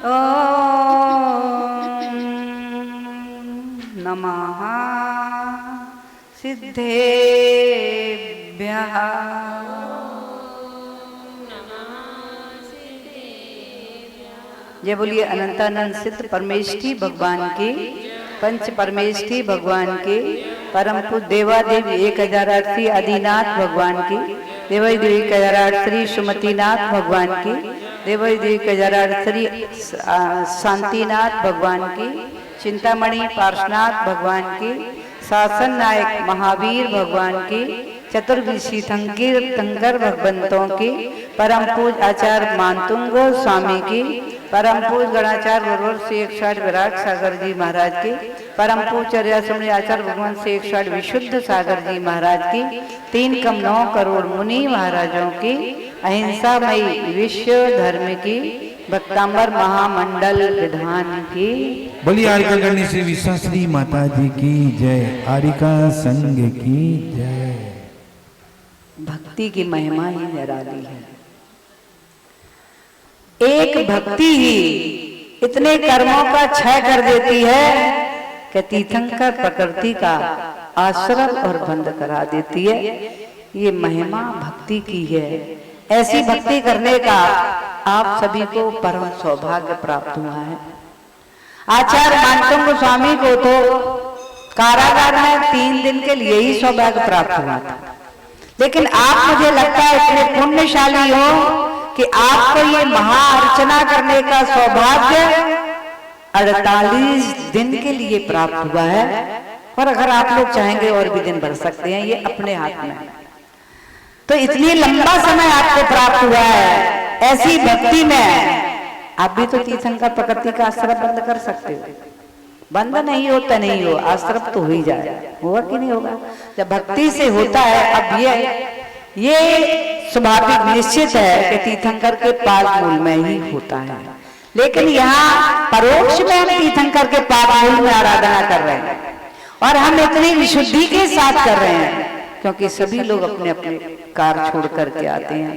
ओम नमः सिद्धेभ्यः। जय बोलिए अनंतानंद सिद्ध परमेष्ठी भगवान की, पंच परमेष्ठी भगवान की, परम पूज्य देवादेव 1008 श्री आदिनाथ भगवान की, देवादेवी 1008 श्री सुमतिनाथ भगवान की, देवादेवी 1008 श्री शांतिनाथ भगवान की, चिंतामणि पार्श्वनाथ भगवान की, शासन नायक महावीर भगवान की, चतुर्विशी तीर्थंकर भगवंतों की, परम पूज आचार्य मानतुंग स्वामी की, परम पूज गणाचार्य गुरुवर से 160 विराट सागर जी महाराज की, परम पूज चर्यासमणी आचार्य भगवान से 160 विशुद्ध सागर जी महाराज की, 3,9 करोड़ मुनि महाराजों की, अहिंसामयी विश्व धर्म की, भक्तांबर महामंडल विधान की। बोलिए आरिका करने से विश्वासरी माता जी की जय, आरिका संघ की जय। भक्ति की महिमा ही निराली है। एक भक्ति ही इतने कर्मों का क्षय कर देती है कि तीर्थंकर प्रकृति का आश्रम और बंद करा देती है। ये महिमा भक्ति की है। ऐसी भक्ति करने का आप सभी को परम सौभाग्य प्राप्त हुआ है। आचार्य मानतुंग स्वामी को तो कारागार में 3 दिन के लिए ही सौभाग्य प्राप्त हुआ था, लेकिन आप मुझे लगता है इतने पुण्यशाली हो कि आपको ये महाअर्चना करने का सौभाग्य 48 दिन के लिए प्राप्त हुआ है। और अगर आप लोग चाहेंगे और भी दिन बढ़ सकते हैं, ये अपने हाथ में है। तो इतनी लंबा समय आपको प्राप्त हुआ है। ऐसी भक्ति में आप भी तो तीर्थंकर प्रकृति का आश्रम बंद कर सकते हो। बंद नहीं होता नहीं हो, आश्रम तो हो ही जाए, होगा कि नहीं होगा? जब भक्ति से होता है। अब ये स्वाभाविक निश्चित है कि तीर्थंकर के पाद मूल में ही होता है, लेकिन यहाँ परोक्ष में हम तीर्थंकर के पाद मूल में आराधना कर रहे हैं और हम इतनी विशुद्धि के साथ कर रहे हैं क्योंकि सभी लोग अपने अपने कार्य छोड़ करके आते हैं।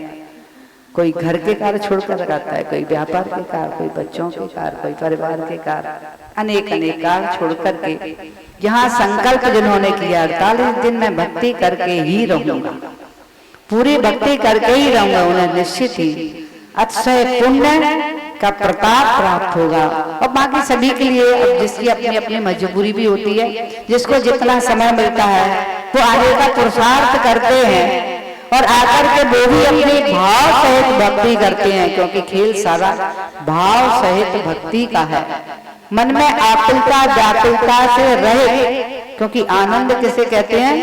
कोई घर के कार्य छोड़कर आता है, कोई व्यापार के कार्य, कोई बच्चों के कार्य, कोई परिवार के कार्य, अनेक कार्य छोड़ करके यहाँ संकल्प जिन्होंने किया 48 दिन में भक्ति करके ही रहूंगा, पूरी भक्ति करके ही रहूंगा, उन्हें निश्चित ही अक्षय पुण्य का प्रताप प्राप्त होगा। और बाकी सभी के लिए अब जिसकी अपनी अपनी मजबूरी भी होती है, जिसको जितना समय मिलता है वो आगे का पुरुषार्थ करते हैं और आकर के वो भी अपने भाव सहित भक्ति करते हैं, क्योंकि खेल सारा भाव सहित भक्ति का है। मन में आकुलता व्याकुलता से रहे, क्योंकि आनंद किसे कहते हैं?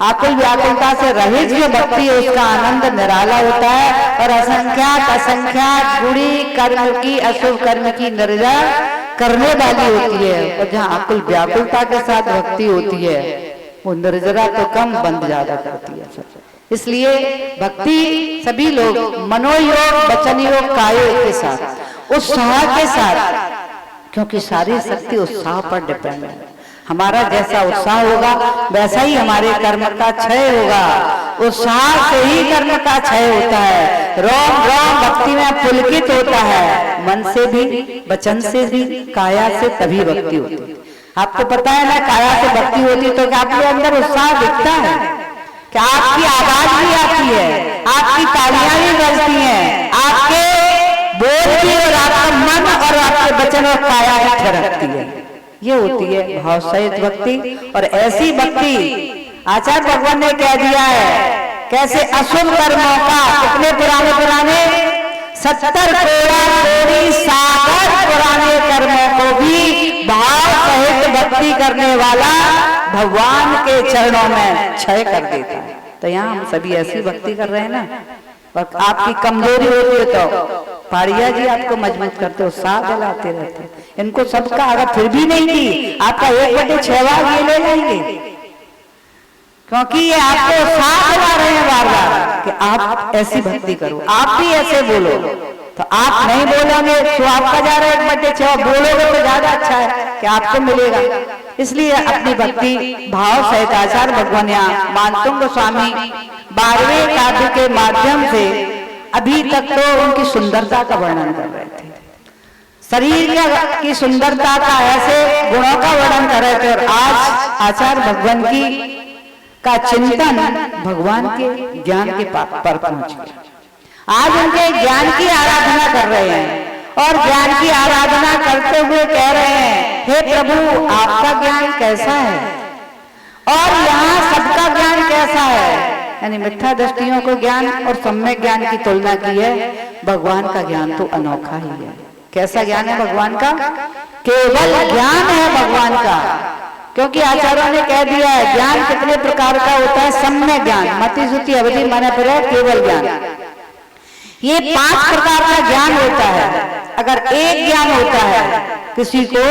आकुल व्याकुलता से रहित जो भक्ति है उसका आनंद निराला होता है। और असंख्यात गुणी कर्म की, अशुभ कर्म की निर्जा करने वाली होती है। और जहाँ आकुल व्याकुलता के साथ भक्ति होती है वो निर्जरा तो कम बंद ज्यादा करती है। इसलिए भक्ति सभी लोग मनोयोग, वचन योग, कायोग के साथ, उत्साह के साथ, क्योंकि सारी शक्ति उत्साह पर डिपेंड है। हमारा जैसा उत्साह होगा वैसा ही हमारे कर्म का क्षय होगा। उत्साह से ही कर्म का क्षय होता है। रोम रोम भक्ति में पुलकित होता है, मन से भी, वचन से भी, काया से तभी भक्ति होती है। आपको पता है ना, काया से भक्ति होती तो क्या आपके अंदर उत्साह दिखता है? क्या आपकी आवाज भी आती है, आपकी तालियां भी बजती हैं, आपके बोल भी और आपका मन और आपके वचन और काया भी ठहरती है। ये होती है भाव सहित भक्ति। और ऐसी भक्ति आचार्य भगवान ने कह दिया है कैसे अशुभ कर्मों का, कितने पुराने 70 कोड़ी सागर पुराने कर्मों को भी भाव सहित भक्ति करने वाला भगवान के चरणों में क्षय कर देता है। तो यहाँ हम सभी ऐसी भक्ति कर रहे हैं ना। और आपकी कमजोरी होती है तो पाड़िया जी आपको मजबूत करते हो, साथ दिलाते रहते हैं। इनको सबका अगर फिर भी नहीं की, आपका 1/6 भाग ये ले लेंगे, क्योंकि ये आपको साथ दिला रहे हैं बार बार कि आप ऐसी भक्ति करो, आप भी ऐसे बोलो। तो आप नहीं बोलोगे तो आपका जा रहा है 1/6, बोलोगे तो ज्यादा अच्छा है कि आपको मिलेगा। इसलिए अपनी भक्ति भाव सहित आचार्य भगवान यहाँ मानतुंग स्वामी 12वें काव्य के माध्यम से अभी तक तो उनकी सुंदरता का वर्णन कर रहे थे। शरीर की सुंदरता का ऐसे गुणों का वर्णन कर रहे थे। और आज आचार्य भगवान की का चिंतन भगवान के ज्ञान के पर पहुंच गया। आज उनके ज्ञान की आराधना कर रहे हैं और ज्ञान की आराधना करते हुए कह रहे हैं, हे प्रभु आपका ज्ञान कैसा है और यहाँ सबका ज्ञान कैसा है। यानी मिथ्या दृष्टियों को ज्ञान और सम्यक ज्ञान की तुलना की है। भगवान का ज्ञान तो अनोखा ही है। कैसा ज्ञान है भगवान का? केवल ज्ञान है भगवान का। क्योंकि आचार्यों ने कह दिया है ज्ञान कितने प्रकार का होता है। सम्यक ज्ञान, मति श्रुति अवधि माने पर है केवल ज्ञान। ये 5 प्रकार का ज्ञान होता है। अगर एक ज्ञान होता है किसी को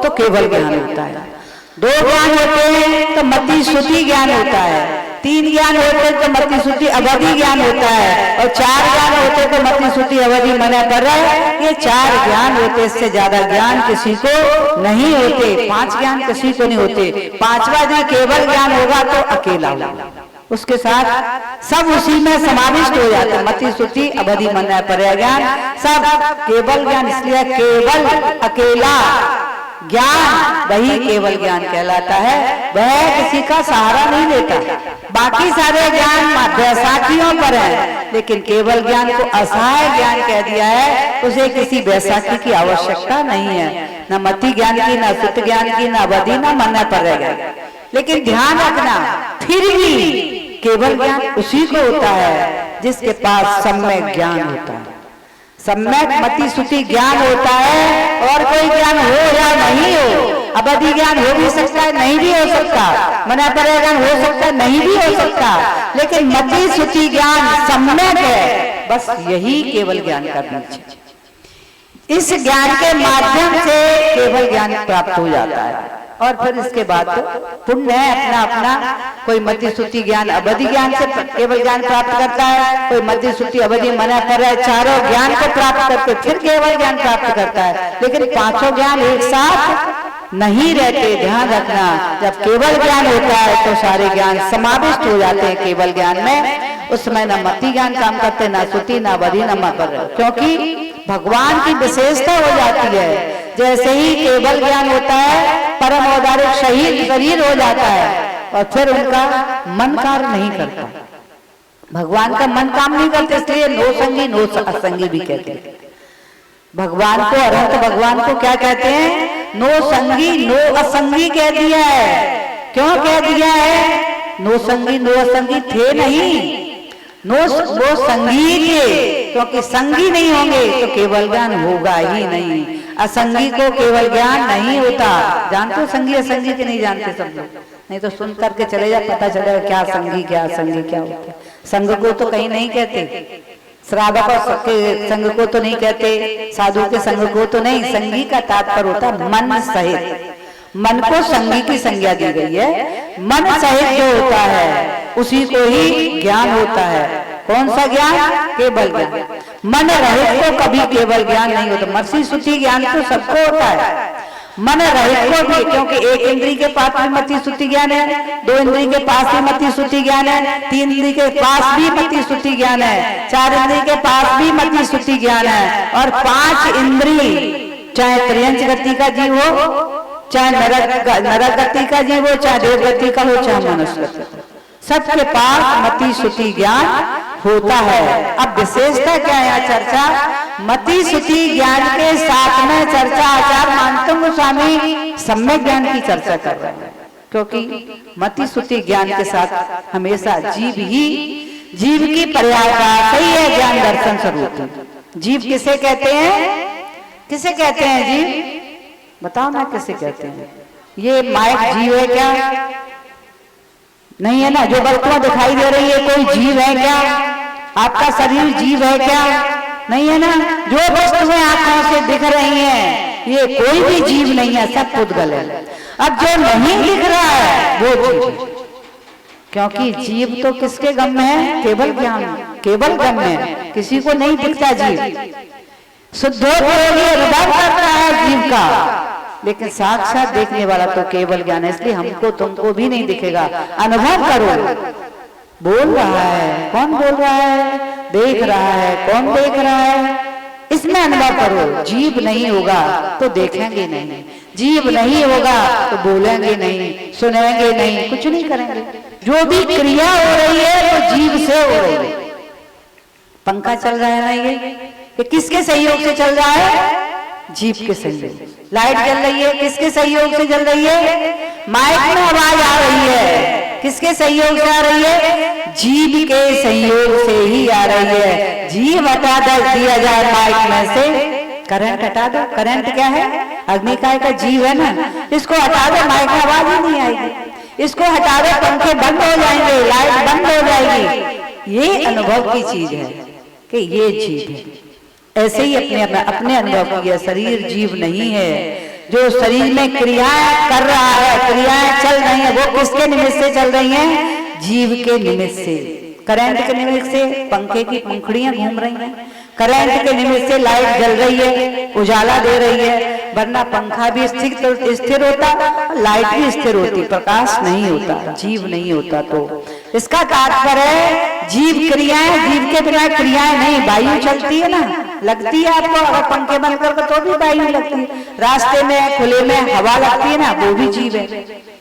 तो केवल ज्ञान होता है। 2 ज्ञान होते हैं तो मति श्रुति ज्ञान होता है। 3 ज्ञान होते तो मति श्रुति अवधि ज्ञान होता है। और 4 ज्ञान होते तो मति श्रुति अवधि मना पर है। ये 4 ज्ञान होते, इससे ज्यादा ज्ञान किसी को नहीं होते। 5 ज्ञान किसी को नहीं होते। 5वां यदि केवल ज्ञान होगा तो अकेला होगा, उसके साथ सब उसी में समाविष्ट हो जाते हैं। मति श्रुति अवधि मना पर ज्ञान सब केवल ज्ञान, इसलिए केवल अकेला ज्ञान वही केवल ज्ञान कहलाता है। वह किसी का सहारा नहीं लेता। बाकी सारे ज्ञान बैसाखियों पर है, लेकिन केवल ज्ञान को असहाय ज्ञान कह दिया है। उसे किसी बैसाखी की आवश्यकता नहीं है, न मति ज्ञान की, न सुत ज्ञान की, न अवधि, न मन पर रहेगा। लेकिन ध्यान रखना, फिर भी केवल ज्ञान उसी को होता है जिसके पास सम्यक ज्ञान होता है। सम्यक मति श्रुति ज्ञान होता है। और कोई ज्ञान हो या नहीं हो, अवधि ज्ञान हो भी सकता है, नहीं भी हो सकता, मना पर ज्ञान हो सकता है, नहीं भी हो सकता, लेकिन मति श्रुति ज्ञान सम्यक है। बस यही केवल ज्ञान का बीज है। इस ज्ञान के माध्यम से केवल ज्ञान प्राप्त हो जाता है। और फिर इसके बाद तो पुण्य है अपना अपना। कोई मति श्रुति ज्ञान अवधि ज्ञान से केवल ज्ञान प्राप्त करता है, कोई मति श्रुति अवधि मना कर रहा है, चारों ज्ञान को प्राप्त करके फिर केवल ज्ञान प्राप्त करता है। लेकिन 5 ज्ञान एक साथ नहीं रहते, ध्यान रखना। जब केवल ज्ञान होता है तो सारे ज्ञान समाविष्ट हो जाते हैं केवल ज्ञान में। उस समय न मति ज्ञान काम करते, न श्रुति, न अवधि, न मकर, क्योंकि भगवान की विशेषता हो जाती है। जैसे ही केवल ज्ञान होता है परम औदारिक शरीर हो जाता है और फिर उनका मन कार्य नहीं करता। भगवान का मन काम नहीं करते, इसलिए नो संगी नो असंगी भी कहते हैं। भगवान को अरहत भगवान को क्या कहते हैं? नो संगी नो असंगी कह दिया है। क्यों कह दिया है? नो संगी नो असंगी थे नहीं, वो संगी थे, क्योंकि संगी नहीं होंगे तो केवल ज्ञान होगा ही नहीं। असंगी को केवल ज्ञान नहीं होता। जानते हो संगी असंगी के नहीं जानते सब लोग? नहीं तो सुन करके चले जा, पता चलेगा क्या संगी क्या असंगी क्या होता है। संग को तो कहीं नहीं कहते, श्रावक के संग को तो नहीं कहते, साधु के संग को तो नहीं। संगी का तात्पर्य होता है मन सहित। मन को संगी की संज्ञा दी गई है। मन सहित जो होता है उसी को ही ज्ञान होता है। कौन सा ज्ञान? केवल ज्ञान। मन रहित को कभी केवल ज्ञान नहीं होता। मति श्रुति ज्ञान तो सबको होता है, मन रहित को भी, क्योंकि एक इंद्री के पास भी मति श्रुति ज्ञान है, 2 इंद्री के पास भी मति श्रुति ज्ञान है, 3 इंद्री के पास भी मति श्रुति ज्ञान है, 4 इंद्री के पास भी मति श्रुति ज्ञान है, और 5 इंद्री, चाहे त्रियंच गति का जीव हो, चाहे नरक गति का जीव हो, चाहे देव गति का हो, चाहे मनुष्य गति, सबके पास मति श्रुति ज्ञान होता है। अब विशेषता क्या है? चर्चा मति श्रुति ज्ञान के साथ में चर्चा आचार्य मानतंग गोस्वामी सम्यक ज्ञान की चर्चा कर रहे हैं, क्योंकि मति श्रुति ज्ञान के साथ हमेशा जीव की पर्यायता सही है ज्ञान दर्शन स्वरूप। जीव किसे कहते हैं? किसे कहते हैं जीव? बताओ ना किसे कहते हैं? ये माइक जीव है क्या? नहीं है ना। जो वस्तुएं दिखाई दे रही है कोई जीव है क्या? आपका शरीर जीव है क्या? नहीं है ना। जो वस्तुएं आंखों से दिख रही हैं ये कोई भी जीव नहीं है, सब पुद्गल है। अब जो नहीं दिख रहा है वो जीव, क्योंकि जीव तो किसके गम में है? केवल ज्ञान, केवल गम में है, किसी को नहीं दिखता जीव। शुद्धोपयोगी अनुभव करता है जीव का, लेकिन साक्षात देखने वाला तो केवल ज्ञान है। इसलिए हमको तुमको भी नहीं दिखेगा। अनुभव करो। बोल रहा है कौन? बोल रहा है? देख रहा है कौन? देख रहा है। इसमें अनुभव करो। जीव नहीं होगा तो देखेंगे नहीं, जीव नहीं होगा तो बोलेंगे नहीं, सुनेंगे नहीं, कुछ नहीं करेंगे। जो भी क्रिया हो रही है तो जीव से हो रही है। पंखा चल रहा है ना, ये किसके सहयोग से चल रहा है? जीव के सहयोग। लाइट जल रही है, किसके सहयोग से जल रही है? माइक में आवाज आ रही है, किसके सहयोग से आ रही है? जीव के सहयोग से ही आ रही है। जीव हटा दिया जाए माइक में से, करंट हटा दो। करंट क्या है? अग्निकाय का जीव है ना, इसको हटा दो, माइक में आवाज ही नहीं आएगी। इसको हटा दो, पंखे बंद हो जाएंगे, लाइट बंद हो जाएगी। ये अनुभव की चीज है कि ये जीव है। ऐसे ही अपने अनुभव की, शरीर जीव नहीं है। जो शरीर में क्रियाएं कर रहा है, क्रियाएं चल रही है, वो किसके निमित्त से चल रही हैं? जीव के निमित्त से। करंट के निमित्त से पंखे की पंखुड़ियां घूम रही हैं, करंट के निमित्त से लाइट जल रही है, उजाला दे रही है। वरना पंखा भी स्थिर होता, लाइट भी स्थिर होती, प्रकाश नहीं होता, जीव नहीं होता। तो इसका तात्पर्य है जीव क्रियाएं, जीव के बिना क्रियाएं नहीं। वायु चलती है ना, लगती है आपको, अगर पंखे बंद कर तो भी वायु लगती है। रास्ते में खुले में हवा लगती है ना, वो भी जीव है।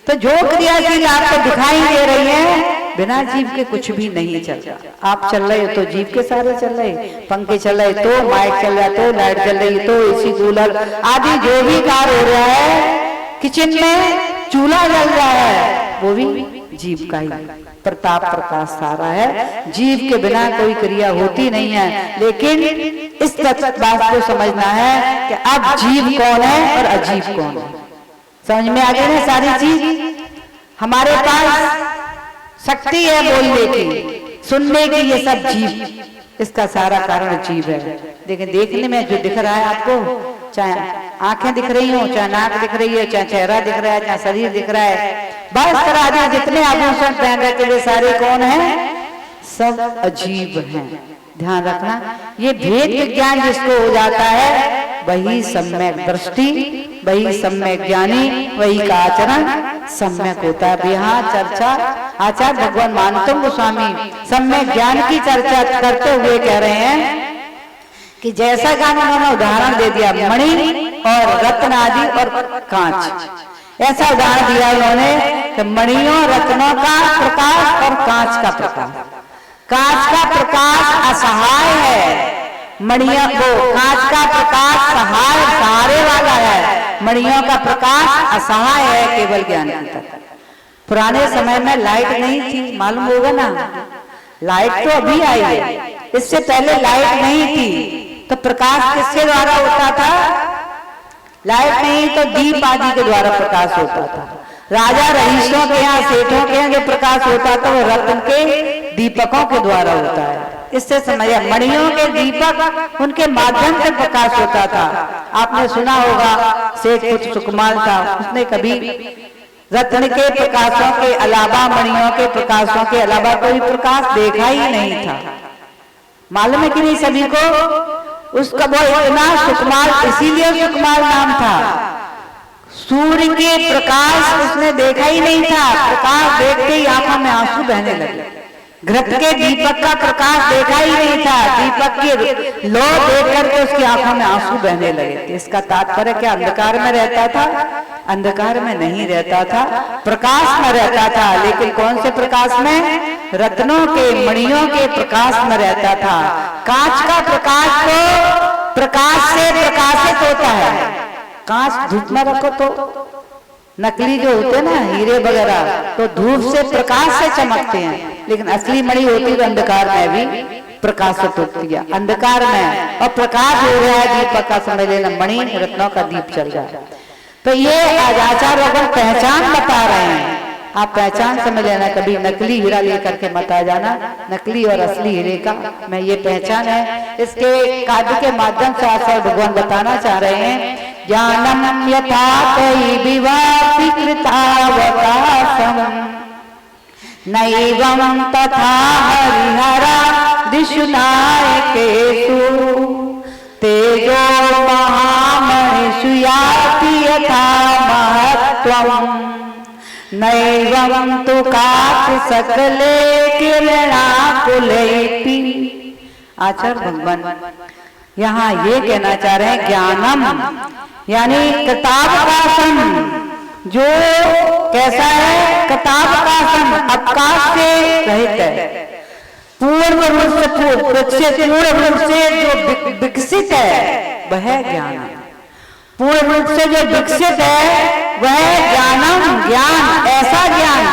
तो जो क्रियाशील आपको दिखाई दे रही है, बिना जीव के कुछ भी नहीं चल रहा। आप चल रहे हो तो जीव के सारे चल रहे, पंखे चल रहे तो, माइक चल रहा तो, लाइट चल रही तो, एसी कूलर आदि जो भी कार्य हो रहा है, किचन में चूल्हा जल रहा है, वो भी जीव का ही प्रताप प्रकाश सारा है। जीव के बिना कोई क्रिया होती नहीं है। लेकिन इस बात को समझना है कि अब जीव कौन है और अजीव कौन है। समझ में आ गई ना सारी चीज? हमारे पास शक्ति है बोलने की, सुनने की, ये सब जीव, इसका सारा कारण जीव है। लेकिन देखने में जो दिख रहा है आपको, चाहे आंखें दिख रही हो, चाहे नाक दिख रही है, चाहे चेहरा दिख रहा है, चाहे शरीर दिख रहा है, बस तरह जितने आभूषण पहन रखे वे सारे कौन है? सब अजीब हैं। ध्यान रखना, ये भेद विज्ञान जिसको हो जाता है वही सम्यक दृष्टि, वही सम्यक ज्ञानी, वही का आचरण सम्यक होता है। यहाँ चर्चा आचार्य भगवान मानतम गोस्वामी सम्यक ज्ञान की चर्चा करते हुए कह रहे हैं कि जैसा ज्ञान उन्होंने उदाहरण दे दिया, मणि और रत्न आदि और कांच, ऐसा उदाहरण दिया उन्होंने कि मणियों रत्नों का प्रकाश और कांच का प्रकाश। कांच का प्रकाश असहाय है, मणियों को कांच का प्रकाश सहारे वाला है, मणियों का प्रकाश असहाय है, केवल ज्ञान की तरह। पुराने समय में लाइट नहीं थी, मालूम होगा ना, लाइट तो अभी आई है, इससे पहले लाइट नहीं थी। तो प्रकाश किसके द्वारा होता था? लाइट नहीं तो दीप आदि के द्वारा प्रकाश होता था। राजा रईसों के यहाँ, सेठों के यहाँ जो प्रकाश होता था वो रत्न के दीपकों के द्वारा होता है। इससे समझिए, मणियों के दीपक उनके माध्यम से प्रकाश होता था। आपने सुना होगा सेठ कुछ सुकुमार था, उसने कभी रत्न के प्रकाशों के अलावा, मणियों के प्रकाशों के अलावा कोई प्रकाश देखा ही नहीं था। मालूम है कि नहीं सभी को? उसका वो इतना सुकुमार, इसीलिए सुकुमार नाम था। सूर्य के प्रकाश उसने देखा ही नहीं था, प्रकाश देखते ही आंखों में आंसू बहने लगे। घृत के दीपक का प्रकाश देखा ही नहीं था, दीपक की लौ देख करके उसकी आंखों में आंसू बहने लगे थे। इसका तात्पर्य क्या? अंधकार में रहता था? अंधकार में नहीं रहता था, प्रकाश में रहता था। लेकिन कौन से प्रकाश में? रत्नों के, मणियों के प्रकाश में रहता था। कांच का प्रकाश तो प्रकाश से प्रकाशित होता है। कांच धूप में रखो तो नकली जो होते हैं ना हीरे वगैरह, तो धूप से प्रकाश से चमकते हैं, लेकिन असली मणि होती तो अंधकार में भी प्रकाशित होती है। अंधकार में और प्रकाश हो रहा है दीपक का, समझ लेना मणि रत्नों का दीप चल रहा है। तो ये आचार्य भगवान पहचान बता रहे हैं, आप पहचान समझ लेना। कभी नकली हीरा लेकर के मत आ जाना, नकली और असली हीरे का मैं ये पहचान है। इसके काव्य के माध्यम से आचार्य भगवान बताना चाह रहे हैं, ज्ञानम यथा तै विवापि कृतावकाशम नैवं तथा हरिहरा दिशुनायकेषु तेजो महामणिषु याति यथा महत्त्वम् नैवं तु काच सकले किरणाकुलेपि। आचार्य भगवान यहाँ ये कहना चाह रहे हैं ज्ञानम यानी किताब का सन, जो कैसा है, किताब का सन, अवकाश से रहित है, पूर्ण रूप से जो विकसित है वह ज्ञान है। पूर्ण रूप से जो विकसित है वह ज्ञानम, ज्ञान, ऐसा ज्ञान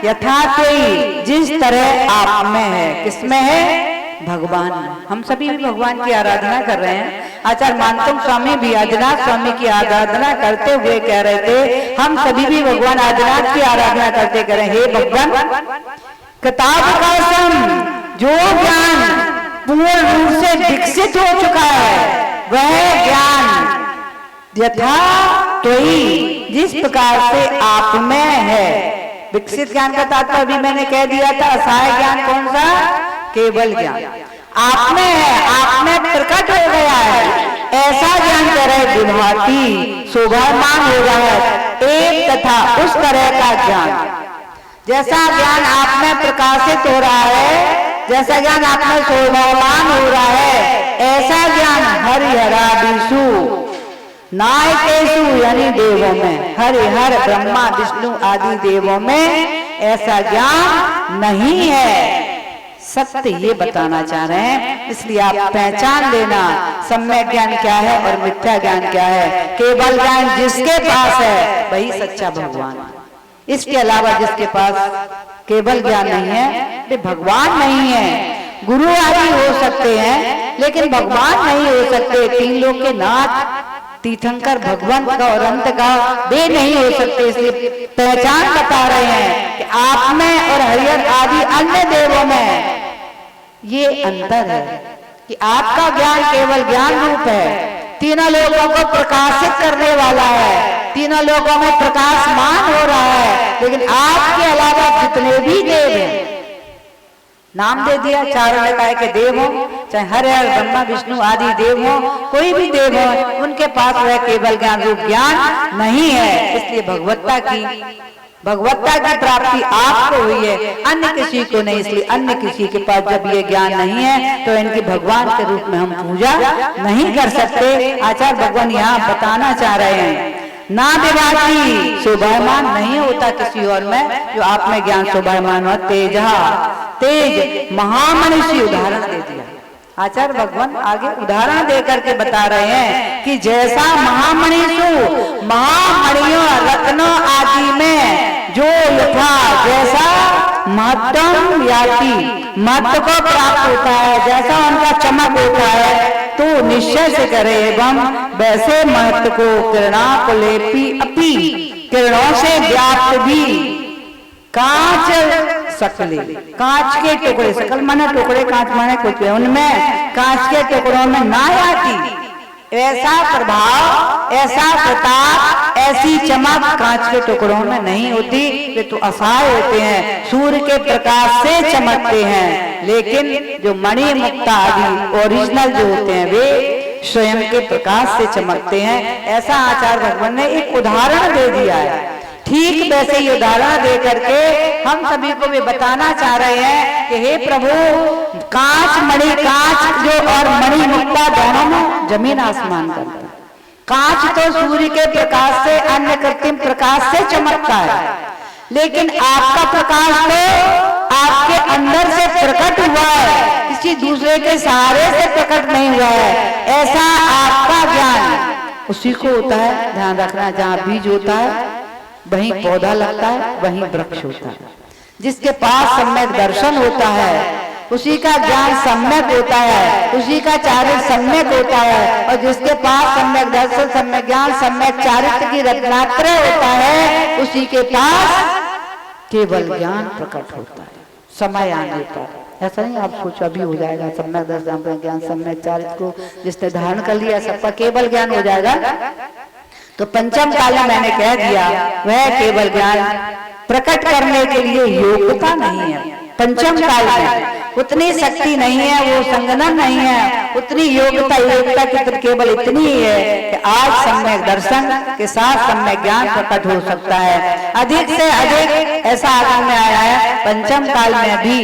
यथा कोई जिस तरह आप में है। किसमें है? भगवान। हम सभी भी भगवान की आराधना कर रहे हैं। आचार्य मानतम स्वामी भी आदिनाथ स्वामी की आराधना करते हुए कह रहे थे, हम सभी भी भगवान आदिनाथ की आराधना करते कह रहे हैं, हे भगवान किताब का सन, जो ज्ञान पूर्ण रूप से विकसित हो चुका है वह ज्ञान यथा तो ही जिस प्रकार से आप में है। विकसित ज्ञान का तात्पर्य अभी मैंने कह दिया था, असहाय ज्ञान कौन सा? केवल ज्ञान आप में है, आप में प्रकट हो गया है, ऐसा ज्ञान कह रहे विभाती शोभामान हो रहा है। एक तथा उस तरह का ज्ञान, जैसा ज्ञान आप में प्रकाशित हो रहा है, जैसा ज्ञान आप में शोभामान हो रहा है, ऐसा ज्ञान हरिहरादिषु नायकेषु यानी देवों में, हरिहर ब्रह्मा विष्णु आदि देवों में ऐसा ज्ञान नहीं है। सत्य ये बताना चाह रहे हैं, इसलिए आप पहचान लेना सम्यक ज्ञान क्या है और मिथ्या ज्ञान क्या है। केवल ज्ञान जिसके पास है वही सच्चा भगवान है। इसके अलावा जिसके पास केवल ज्ञान नहीं है वे भगवान नहीं है। गुरु आदि हो सकते हैं लेकिन भगवान नहीं हो सकते। तीन लोक के नाथ तीर्थंकर भगवान का और अंत का वे नहीं हो सकते। इसलिए पहचान बता रहे हैं कि आप में और हरिहर आदि अन्य देवों में ये अंतर है कि आपका ज्ञान केवल ज्ञान रूप है, तीनों लोगों को प्रकाशित करने वाला है, तीनों लोगों में प्रकाशमान हो रहा है। लेकिन आपके अलावा जितने भी देव हैं, नाम दे दिया चारों निकाय के देव हो, चाहे हरिहर ब्रह्मा विष्णु आदि देव हो, कोई भी देव हो, उनके पास वह केवल ज्ञान रूप ज्ञान नहीं है। इसलिए भगवत्ता की प्राप्ति आपको हुई है, अन्य किसी को नहीं। इसलिए अन्य किसी के पास जब ये ज्ञान नहीं है तो इनकी भगवान के रूप में हम पूजा नहीं कर सकते। आचार्य भगवान यहाँ बताना चाह रहे हैं, ना विभाती शोभायमान नहीं होता किसी और में जो आप में ज्ञान शोभायमान हो। तेज महामनीषी उदाहरण दे दिया आचार्य भगवान। आगे उदाहरण दे करके बता रहे हैं कि जैसा महामनीषु महामणियों रत्नों आदि में जो यथा जैसा महत्तम याति महत्व को प्राप्त होता है, जैसा उनका चमक होता है, तो निश्चय से करे एवं वैसे महत्व को किरणाकुलेपि अपि किरणों से व्याप्त भी कांच सकले, कांच के टुकड़े, सकल माने टुकड़े, कांच माने कुछ, उनमें कांच के टुकड़ों में ना आती ऐसा प्रभाव, ऐसा प्रताप, ऐसी चमक कांच के टुकड़ों में नहीं होती। वे तो असहाय होते हैं, सूर्य के प्रकाश से चमकते हैं, लेकिन जो मणि मुक्ता आदि ओरिजिनल जो होते हैं वे स्वयं के प्रकाश से चमकते हैं। ऐसा आचार्य भगवान ने एक उदाहरण दे दिया है। ठीक वैसे ही उदाहरण दे करके हम सभी को भी बताना चाह रहे हैं कि हे प्रभु, कांच मणि, कांच जो और मणि मुक्ता दोनों में जमीन आसमान का अंतर। कांच तो सूर्य के प्रकाश से, अन्य कृत्रिम प्रकाश से चमकता है, लेकिन आपका प्रकाश तो आपके अंदर से प्रकट हुआ है, किसी दूसरे के सहारे से प्रकट नहीं हुआ है। ऐसा आपका ज्ञान उसी को होता है। ध्यान रखना, जहाँ बीज होता है वहीं पौधा लगता है, वहीं वृक्ष होता है। जिसके पास सम्यक दर्शन होता है उसी का ज्ञान सम्यक होता है, उसी का चारित्र सम्यक होता है। और जिसके पास सम्यक दर्शन, सम्यक ज्ञान, सम्यक चारित्र की रत्नात्रय होता है, उसी के पास केवल ज्ञान प्रकट होता है समय आने पर। ऐसा नहीं आप सोचो अभी हो जाएगा सम्यक दर्शन, सम्यक ज्ञान, सम्यक चारित्र को जिसने धारण कर लिया सबका केवल ज्ञान हो जाएगा। तो पंचम काल में मैंने कह दिया वह केवल ज्ञान प्रकट करने के लिए योग्यता नहीं है। पंचम काल में उतनी शक्ति नहीं है, वो संगठन नहीं है, उतनी योग्यता की केवल इतनी ही है कि आज सम्यक दर्शन के साथ सम्यक ज्ञान प्रकट हो सकता है। अधिक से अधिक ऐसा आगम में आया है पंचम काल में भी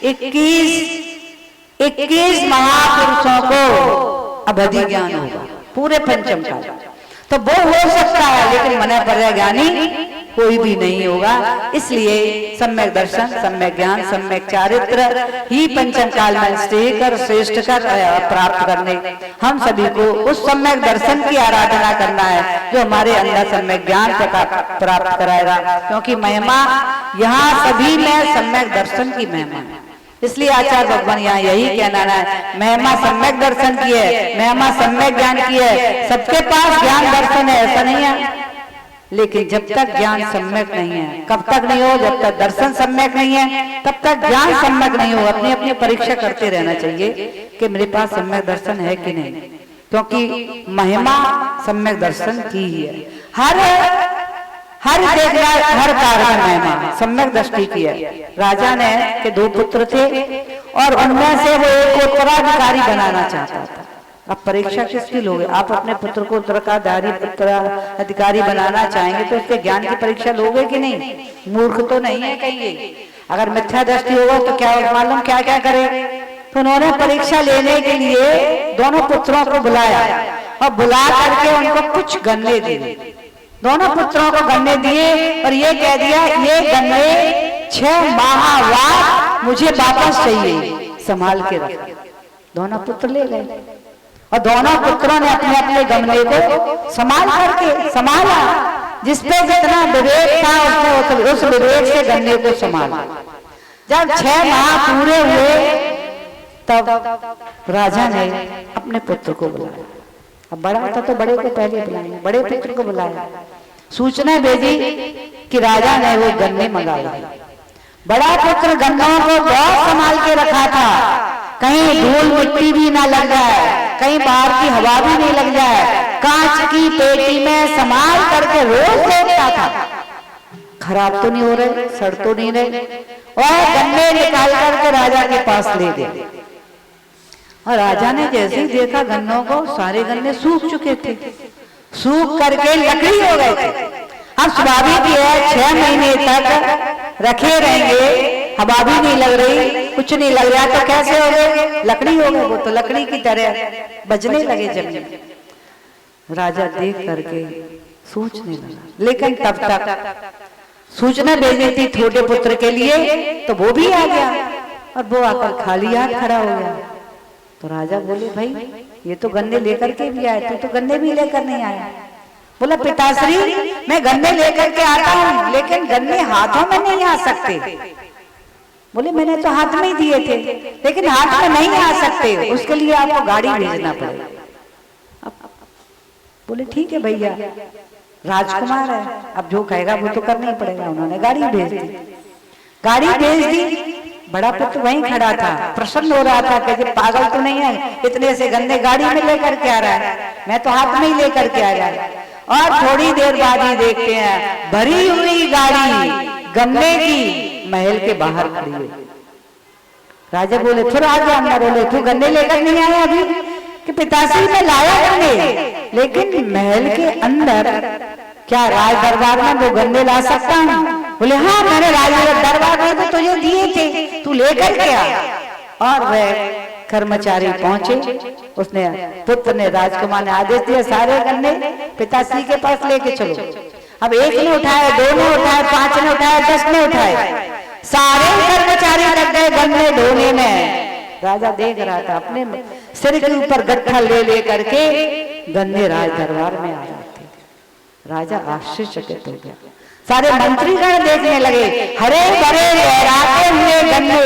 21 महापुरुषों को अवधि ज्ञान होगा पूरे पंचम काल। तो वो हो सकता है, लेकिन मन पर ज्ञानी कोई भी नहीं होगा। इसलिए सम्यक दर्शन, सम्यक ज्ञान, सम्यक चारित्र ही पंचम काल में श्रेष्ठ कर प्राप्त करने हम सभी को उस सम्यक दर्शन की आराधना करना है जो हमारे अंदर सम्यक ज्ञान प्राप्त कराएगा। क्योंकि महिमा यहाँ सभी में सम्यक दर्शन की महिमा है। इसलिए आचार्य भगवान यहाँ यही कहना है, महिमा सम्यक दर्शन की है, महिमा सम्यक ज्ञान की है। सबके पास ज्ञान दर्शन है ऐसा नहीं है, लेकिन जब तक ज्ञान सम्यक नहीं है, कब तक नहीं हो, जब तक दर्शन सम्यक नहीं है तब तक ज्ञान सम्यक नहीं हो। अपनी अपनी परीक्षा करते रहना चाहिए कि मेरे पास सम्यक दर्शन है कि नहीं, क्योंकि महिमा सम्यक दर्शन की ही है। हर देखना, हर कार्य में महिमा सम्यक दृष्टि की है। राजा ने के 2 पुत्र थे और उनमें से वो एक को उत्तराधिकारी बनाना चाहता था। अब परीक्षा किसकी लोगे? आप अपने पुत्र को उत्तराधिकारी बनाना चाहेंगे तो उसके ज्ञान की परीक्षा लोगे कि नहीं? मूर्ख तो नहीं है कहीं। अगर मिथ्या दृष्टि होगा तो क्या मालूम क्या क्या करे। तो उन्होंने परीक्षा लेने के लिए दोनों पुत्रों को बुलाया और बुला करके उनको कुछ गन्ने दिए। दोनों पुत्रों को गन्ने दिए और ये कह दिया ये गन्ने 6 माह बाद मुझे वापस चाहिए, संभाल के रख। दोनों पुत्र ले गए और दोनों पुत्रों ने अपने अपने गन्ने को संभाला। जिसपे जितना विवेक था उसने उस विवेक से गन्ने को संभाला। जब 6 माह पूरे हुए तब राजा ने अपने पुत्र को बुलाया। अब बड़ा था तो बड़े को पहले बुलाया, बड़े पुत्र को बुलाया। सूचना भेजी कि राजा ने वो गन्ने मंगा लिए। बड़ा पुत्र गन्नों को बहुत संभाल के रखा था, कहीं धूल मिट्टी भी ना लग जाए, कहीं बाहर की हवा भी नहीं लग जाए। कांच की पेटी में संभाल करके रोज देखता था, खराब तो नहीं हो रहे, सड़ तो नहीं रहे। और गन्ने निकाल करके राजा के पास ले गए। और राजा ने जैसे ही देखा गन्नों को, सारे गन्ने सूख चुके थे, सूख करके लकड़ी हो गए थे। अब स्वाभाविक है 6 महीने तक रखे रहेंगे, हवा भी नहीं लग रही, कुछ नहीं लग रहा, तो कैसे हो गए? लकड़ी हो गए। वो तो लकड़ी की तरह बजने लगे जमीन। राजा देख करके सोचने लगा, लेकिन तब तक सूचना भेजी थी छोटे पुत्र के लिए तो वो भी आ गया और वो आकर खाली हाथ खड़ा हो गया। तो राजा बोले भाई ये तो गन्ने लेकर के भी आए, तू तो गन्ने भी लेकर नहीं आया। बोला पिताश्री मैं गन्ने लेकर के आता हूँ, लेकिन गन्ने हाथों में नहीं आ सकते। बोले मैंने तो हाथ में ही दिए थे, लेकिन हाथ में नहीं आ सकते, उसके लिए आपको गाड़ी भेजना पड़ेगा। बोले ठीक है भैया, राजकुमार है, अब जो कहेगा वो तो करना ही पड़ेगा। उन्होंने गाड़ी भेज दी। गाड़ी भेज दी। बड़ा पुत्र वहीं खड़ा था, प्रसन्न हो रहा था कि पागल तो नहीं है, इतने से गन्ने गाड़ी में लेकर के आ रहा है, मैं तो हाथ में ही लेकर के आया। और थोड़ी देर बाद ही देखते हैं भरी हुई गाड़ी गन्ने की महल के बाहर खड़ी हुई। राजा बोले फिर आ गया अंदर। बोले तू गन्ने लेकर नहीं आया अभी? कि पिताश्री मैं लाया गन्ने, लेकिन महल के अंदर क्या राज दरबार में वो गन्ने ला सकता हूँ? बोले हाँ मैंने राज दरबार में तो तुझे दिए थे, तू लेकर के आ। और वह कर्मचारी पहुंचे, उसने पुत्र ने राजकुमार ने आदेश दिया सारे गन्ने पिताश्री के पास लेके चलो। अब एक ने उठाए, 2 ने उठाए, 5 ने उठाए, 10 ने उठाए, सारे कर्मचारी लग गए गन्ने ढोने में। राजा देख रहा था, अपने सिर के ऊपर गट्ठा ले करके गन्ने राज दरबार में आ रहे थे। राजा आश्चर्यचकित हो गया। सारे मंत्रीगण देखने लगे, हरे भरे लहराते हुए गन्ने।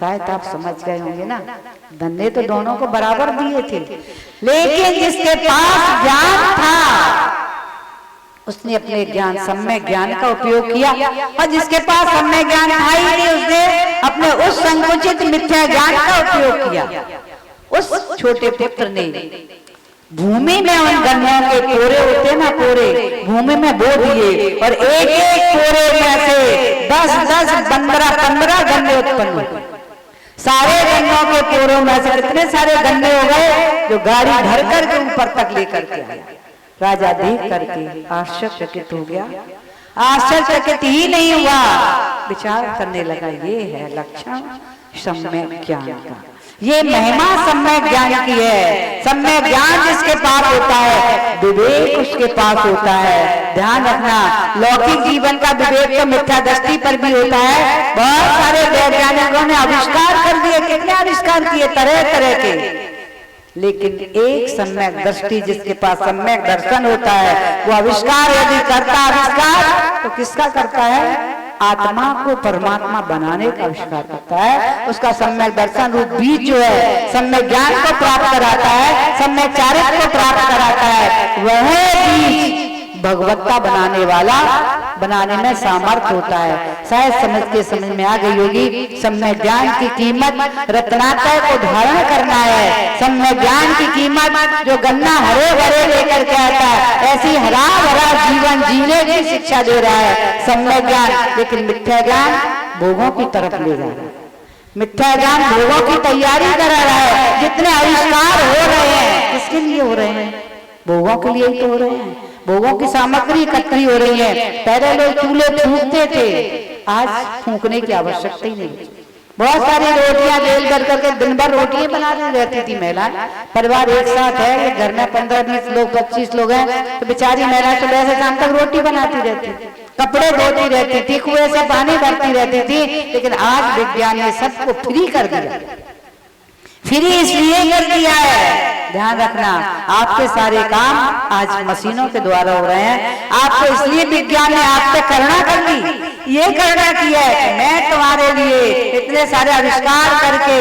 शायद आप समझ गए होंगे ना, गन्ने तो दोनों को बराबर दिए थे, लेकिन जिसके पास ज्ञान था उसने अपने ज्ञान सम्यक ज्ञान का उपयोग किया, और जिसके पास सम्यक ज्ञान था ही नहीं उसने अपने उस संकुचित मिथ्या ज्ञान का उपयोग किया। उस छोटे पुत्र ने भूमि में उन गन्नों के कोरे होते ना, कोरे भूमि में बो दिए और एक एक कोरे में से 10-10, 15-15 गन्ने उत्पन्न हुए। सारे गन्नों के कोरों में से कितने सारे गन्ने हो गए जो गाड़ी भर करके ऊपर तक लेकर के आया। राजा देख करके आश्चर्यचकित हो गया। आश्चर्यचकित ही नहीं हुआ, विचार करने लगा ये है लक्षण सम्यक ज्ञान का। ये महिमा सम्यक ज्ञान की है। सम्यक ज्ञान जिसके पास होता है, विवेक उसके पास होता है। ध्यान रखना, लौकिक जीवन का विवेक तो मिथ्या दृष्टि पर भी होता है। बहुत सारे वैज्ञानिकों ने आविष्कार कर दिए, कितने आविष्कार किए तरह तरह के, लेकिन एक सम्यक दृष्टि जिसके पास सम्यक दर्शन होता है, वो आविष्कार यदि करता आविष्कार तो किसका करता है? आत्मा को परमात्मा बनाने का आविष्कार करता है। उसका सम्यक दर्शन रूप बीज जो है, सम्यक ज्ञान को प्राप्त कराता है, सम्यक चारित्र को प्राप्त कराता है। वह बीज भगवत्ता बनाने वाला, बनाने में सामर्थ होता है। शायद समझ में आ गई होगी। सम्यक ज्ञान की कीमत रत्नाकर को धारण करना है। सम्यक ज्ञान की कीमत जो गन्ना हरे भरे लेकर के आता है, ऐसी हरा भरा जीवन जीने की शिक्षा दे रहा है सम्यक ज्ञान। लेकिन मिथ्या ज्ञान भोगों की तरफ ले जा रहा है। मिथ्या ज्ञान भोगों की तैयारी करा रहा है। जितने आविष्कार हो रहे हैं, किसके लिए हो रहे हैं? भोगों के लिए ही तो हो रहे हैं। भोगों की सामग्री इकट्ठी हो रही है। पहले लोग चूल्हे फूंकते थे, आज फूंकने की आवश्यकता ही नहीं। बहुत सारी रोटियां बेल कर करके दिन भर रोटियां बनाती रहती थी महिलाएं। परिवार एक साथ है, घर में 15-20 लोग 25 लोग हैं, तो बेचारी महिला सुबह से शाम तक रोटी बनाती रहती, कपड़े धोती रहती थी, कुएं से पानी भरती रहती थी। लेकिन आज विज्ञान ने सबको फ्री कर दिया। फ्री इसलिए कर दिया है, ध्यान रखना, आपके सारे काम आज मशीनों के द्वारा हो रहे हैं। आपको इसलिए विज्ञान ने आप पे करुणा कर दी, ये करुणा किया है कि मैं तुम्हारे लिए इतने सारे आविष्कार करके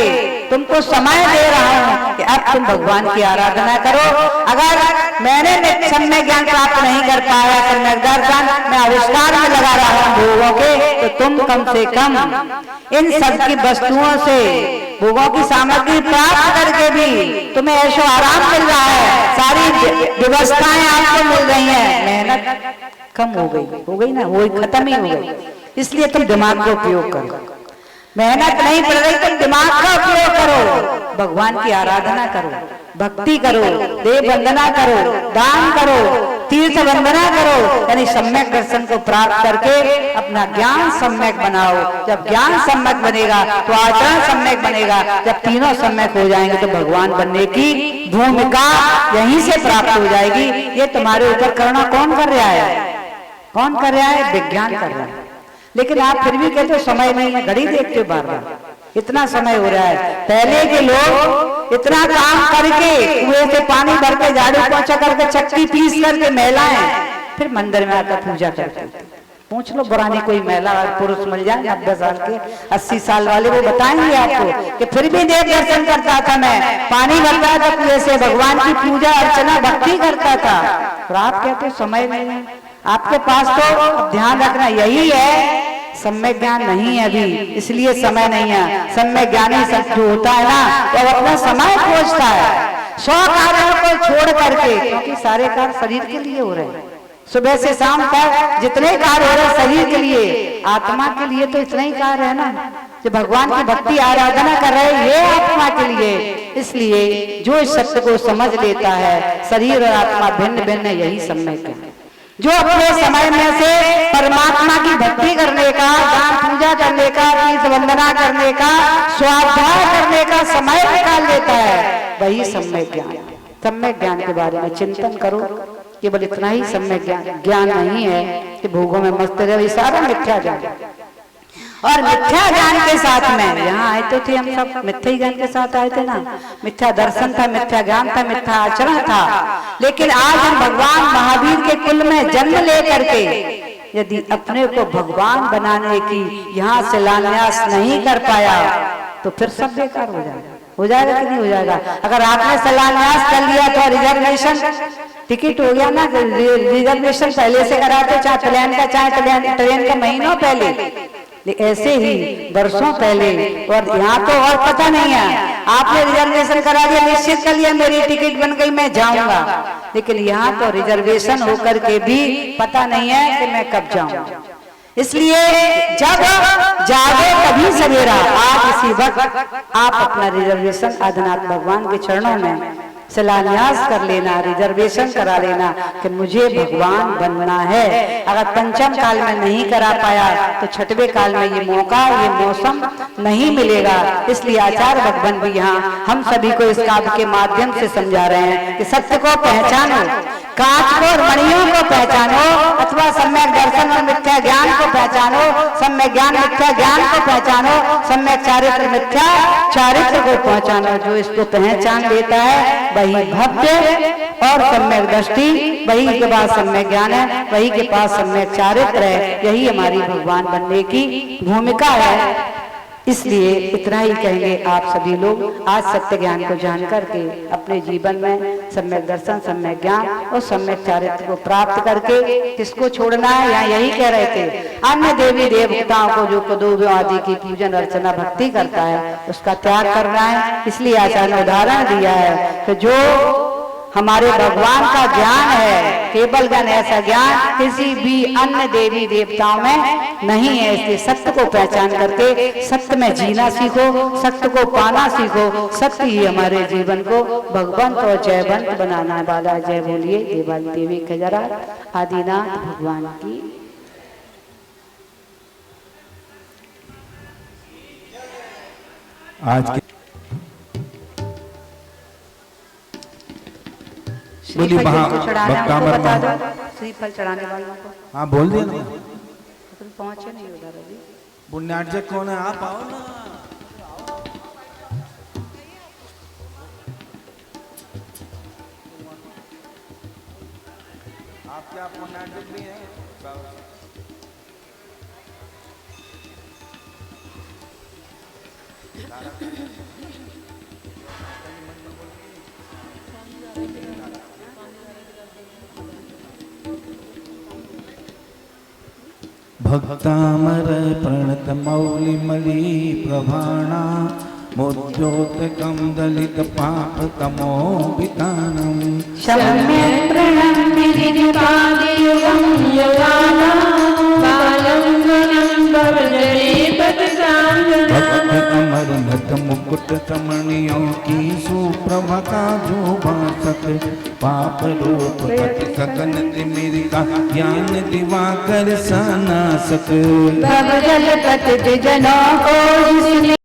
तुमको समय दे रहा हूं कि अब तुम भगवान की आराधना करो। अगर मैंने सम्यक ज्ञान प्राप्त नहीं कर पाया, सम्यक दर्शन मैं आविष्कार में लगा रहा हूं भोगों के, तो तुम कम से कम इन सब की वस्तुओं से, भोगों की सामग्री प्राप्त करके भी तुम्हें ऐशो आराम मिल रहा है, सारी व्यवस्थाएं आपको मिल रही हैं, मेहनत कम हो गई ना, वो खत्म ही हो गई। इसलिए तुम दिमाग का उपयोग करो। मेहनत नहीं पड़ रही, तुम दिमाग का उपयोग करो, भगवान की आराधना करो, भक्ति करो, देव वंदना करो, दान करो, तीर्थ वंदना करो, यानी सम्यक दर्शन को प्राप्त करके अपना ज्ञान सम्यक बनाओ। जब ज्ञान सम्यक बनेगा तो आचरण सम्यक बनेगा। जब तीनों सम्यक हो जाएंगे तो भगवान बनने की भूमिका यहीं से प्राप्त हो जाएगी। ये तुम्हारे ऊपर करुणा कौन कर रहा है? कौन कर रहा है? विज्ञान कर रहा है। लेकिन आप फिर भी कहते हो समय नहीं है, घड़ी देखते हो बार बार, इतना समय हो रहा है। पहले के लोग इतना काम करके कुएं से पानी भर के, झाड़ू पोंछा करके, चक्की पीस करके महिलाएं फिर मंदिर में आकर पूजा करते। पूछ लो पुरानी कोई महिला पुरुष मिल जाए 90 साल के, 80 साल वाले, वो बताएंगे आपको कि फिर भी देव दर्शन करता था, मैं पानी भरता था कुएं से, भगवान की पूजा अर्चना भक्ति करता था। और आप कहते हो समय नहीं है आपके पास। तो ध्यान रखना, यही है सम्यक ज्ञान नहीं है अभी, इसलिए समय नहीं है। सम्यक ज्ञानी जो होता है ना, वो अपना समय खोजता है 100 कार्यों को छोड़ करके, क्योंकि सारे कार्य शरीर के लिए हो रहे हैं। सुबह से शाम तक जितने कार्य हो रहे हैं शरीर के लिए, आत्मा के लिए तो इतना ही कार्य है ना, जो भगवान की भक्ति आराधना कर रहे हैं, ये आत्मा के लिए। इसलिए जो इस सत्य को समझ लेता है, शरीर और आत्मा भिन्न भिन्न, यही सम्यक है। जो अपने समय में से परमात्मा की भक्ति करने का, दान पूजा करने का, तीर्थ वंदना करने का, स्वाध्याय करने का समय निकाल लेता है, वही सम्यक ज्ञान। सम्यक ज्ञान के बारे में चिंतन करो। केवल इतना ही सम्यक ज्ञान नहीं है कि भोगों में मस्त रहे, ये सारा मिथ्या ज्ञान। और मिथ्या ज्ञान के साथ में यहाँ आए तो थे हम सब, मिथ्या ज्ञान के साथ आए थे ना। मिथ्या दर्शन था, मिथ्या ज्ञान था, मिथ्या आचरण था। लेकिन आज हम भगवान महावीर के कुल में जन्म लेकर के यदि अपने को भगवान बनाने की यहाँ से शिलान्यास नहीं कर पाया तो फिर सब बेकार हो जाएगा। हो जाएगा कि नहीं हो जाएगा? अगर आपने शिलान्यास कर लिया तो रिजर्वेशन टिकट हो गया ना, रिजर्वेशन पहले से कराते, चाहे प्लेन का चाहे ट्रेन का, महीनों पहले। ऐसे ही वर्षों पहले, और यहाँ तो और पता नहीं है, आपने रिजर्वेशन करा दिया, निश्चित कर लिया मेरी टिकट बन गई मैं जाऊंगा, लेकिन यहाँ तो रिजर्वेशन होकर के भी पता नहीं है कि मैं कब जाऊंगा। इसलिए जब जागे तभी सवेरा, आज इसी वक्त आप अपना रिजर्वेशन आदिनाथ भगवान के चरणों में शिलान्यास कर लेना, रिजर्वेशन करा लेना कि मुझे भगवान बनना है। अगर पंचम काल में नहीं करा पाया तो छठवें काल में ये मौका, ये मौसम नहीं मिलेगा। इसलिए आचार्य भगवान भी यहाँ हम सभी को इस काव्य के माध्यम से समझा रहे हैं कि सत्य को पहचानो, कांच को और मणियों को पहचानो, अथवा सम्यक दर्शन और मिथ्या ज्ञान को पहचानो, सम्यक ज्ञान मिथ्या ज्ञान को पहचानो, सम्यक चारित्र मिथ्या चारित्र को पहचानो। जो इसको पहचान लेता है वही भव्य और सम्यक दृष्टि, वही के पास सम्यक ज्ञान है, वही के पास सम्यक चारित्र है। यही हमारी भगवान बनने की भूमिका है। इसलिए इतना ही कहेंगे आप सभी लोग आज सत्य ज्ञान को जान करके अपने जीवन में सम्यक दर्शन, सम्यक ज्ञान और सम्यक चारित्र को प्राप्त करके किसको छोड़ना है। यहाँ यही कह रहे थे, अन्य देवी देवताओं को जो कदोब आदि की पूजन अर्चना भक्ति करता है उसका त्याग करना है। इसलिए आचार्य ने उदाहरण दिया है कि जो हमारे भगवान का ज्ञान है, केवल ज्ञान, ऐसा ज्ञान किसी भी अन्य देवी देवताओं में नहीं है। इसलिए सत्य को पहचान करके सत्य में जीना सीखो, सत्य को पाना सीखो। सत्य ही हमारे जीवन को भगवंत और जयवंत बनाना वाला। जय बोलिए देवाली देवी खजरा आदिनाथ भगवान की। आज के बोली बता दो श्रीफल चढ़ाने वालों को। हाँ बोल दिया ना, तुम पहुंचे नहीं उधर अभी। पुण्यार्चक कौन है? आप आओ ना। आप क्या पुण्यार्चक भी हैं? भक्तामर प्रणत मौलिमली प्रभाणा मोद्योतकं दलित पाप तमो वितानम सम्यक् प्रणम्य पादयुगं योगाना कालं वनं भवजने पदकांगना। भक्त अमर नत मुकुट समणियों की सुप्रभा का जो भासक पाप रूप पति सकन तिमिर का ज्ञान दिवाकर सनासक। भव जगत जनों को जिसने